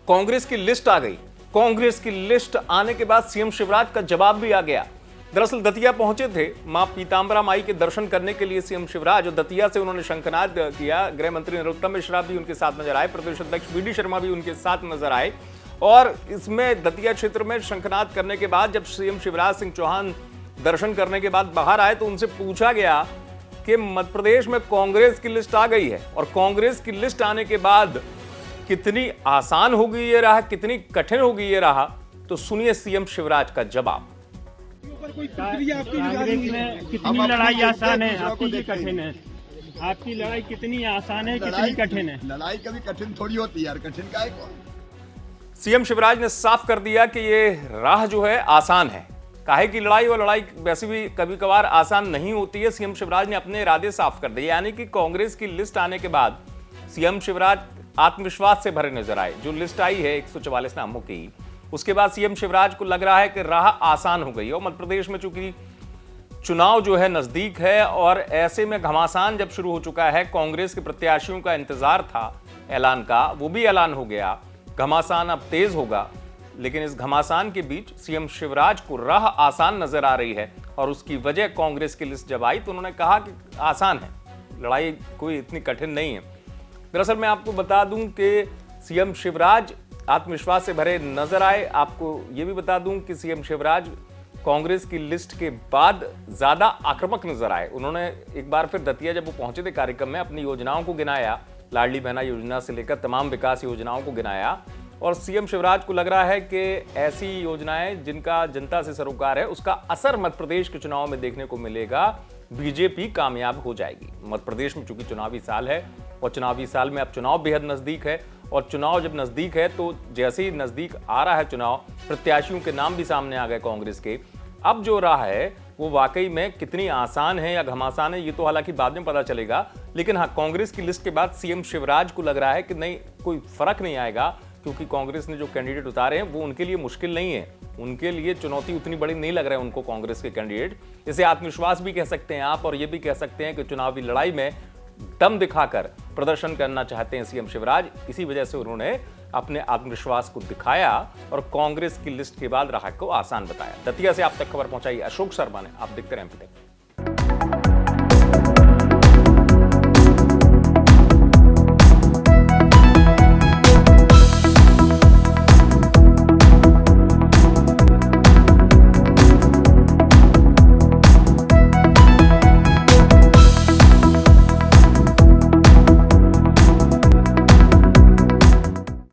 कांग्रेस की लिस्ट आ गई। कांग्रेस की लिस्ट आने के बाद सीएम शिवराज का जवाब भी आ गया। दरअसल दतिया पहुंचे थे मां पीतांबरा माई के दर्शन करने के लिए सीएम शिवराज, और दतिया से उन्होंने शंखनाद किया। गृह मंत्री नरोत्तम मिश्रा भी उनके साथ नजर आए, प्रदेश अध्यक्ष वी डी शर्मा भी उनके साथ नजर आए। और इसमें दतिया क्षेत्र में शंखनाद करने के बाद जब सीएम शिवराज सिंह चौहान दर्शन करने के बाद बाहर आए तो उनसे पूछा गया कि मध्य प्रदेश में कांग्रेस की लिस्ट आ गई है, और कांग्रेस की लिस्ट आने के बाद कितनी आसान होगी ये रहा, कितनी कठिन होगी ये रहा। तो सुनिए सीएम शिवराज का जवाब। कांग्रेस में कितनी लड़ाई आसान है, आपकी कठिन है? आपकी लड़ाई कितनी आसान है, कितनी कठिन है? लड़ाई कभी कठिन थोड़ी होती है यार, कठिन का है। सीएम शिवराज ने साफ कर दिया कि ये राह जो है आसान है। काहे की लड़ाई, और लड़ाई वैसे भी कभी कभार आसान नहीं होती है। सीएम शिवराज ने अपने इरादे साफ कर दिए, यानी कि कांग्रेस की लिस्ट आने के बाद सीएम शिवराज आत्मविश्वास से भरे नजर आए। जो लिस्ट आई है 144 नामों की, उसके बाद सीएम शिवराज को लग रहा है कि राह आसान हो गई। और मध्य प्रदेश में चूंकि चुनाव जो है नजदीक है, और ऐसे में घमासान जब शुरू हो चुका है, कांग्रेस के प्रत्याशियों का इंतजार था ऐलान का, वो भी ऐलान हो गया। घमासान अब तेज होगा, लेकिन इस घमासान के बीच सीएम शिवराज को राह आसान नजर आ रही है। और उसकी वजह कांग्रेस की लिस्ट जब आई तो उन्होंने कहा कि आसान है, लड़ाई कोई इतनी कठिन नहीं है। दरअसल मैं आपको बता दूं कि सीएम शिवराज आत्मविश्वास से भरे नजर आए। आपको यह भी बता दूं कि सीएम शिवराज कांग्रेस की लिस्ट के बाद ज्यादा आक्रामक नजर आए। उन्होंने एक बार फिर दतिया जब वो पहुंचे थे कार्यक्रम में, अपनी योजनाओं को गिनाया, लाडली बहना योजना से लेकर तमाम विकास योजनाओं को गिनाया। और सीएम शिवराज को लग रहा है कि ऐसी योजनाएं जिनका जनता से सरोकार है, उसका असर मध्य प्रदेश के चुनाव में देखने को मिलेगा। बीजेपी कामयाब हो जाएगी। मध्य प्रदेश में चूंकि चुनावी साल है, और चुनावी साल में अब चुनाव बेहद नजदीक है, और चुनाव जब नजदीक है तो जैसे ही नजदीक आ रहा है चुनाव, प्रत्याशियों के नाम भी सामने आ गए कांग्रेस के। अब जो राह है वो वाकई में कितनी आसान है या घमासान है, ये तो हालांकि बाद में पता चलेगा। लेकिन हाँ, कांग्रेस की लिस्ट के बाद सीएम शिवराज को लग रहा है कि नहीं, कोई फर्क नहीं आएगा, क्योंकि कांग्रेस ने जो कैंडिडेट उतारे हैं वो उनके लिए मुश्किल नहीं है, उनके लिए चुनौती उतनी बड़ी नहीं लग रहा है उनको कांग्रेस के कैंडिडेट। इसे आत्मविश्वास भी कह सकते हैं आप, और ये भी कह सकते हैं कि चुनावी लड़ाई में दम दिखाकर प्रदर्शन करना चाहते हैं सीएम शिवराज। इसी वजह से उन्होंने अपने आत्मविश्वास को दिखाया और कांग्रेस की लिस्ट के बाद राह को आसान बताया। दतिया से आप तक खबर पहुंचाई अशोक शर्मा ने। आप देखते रहें एमपी तक।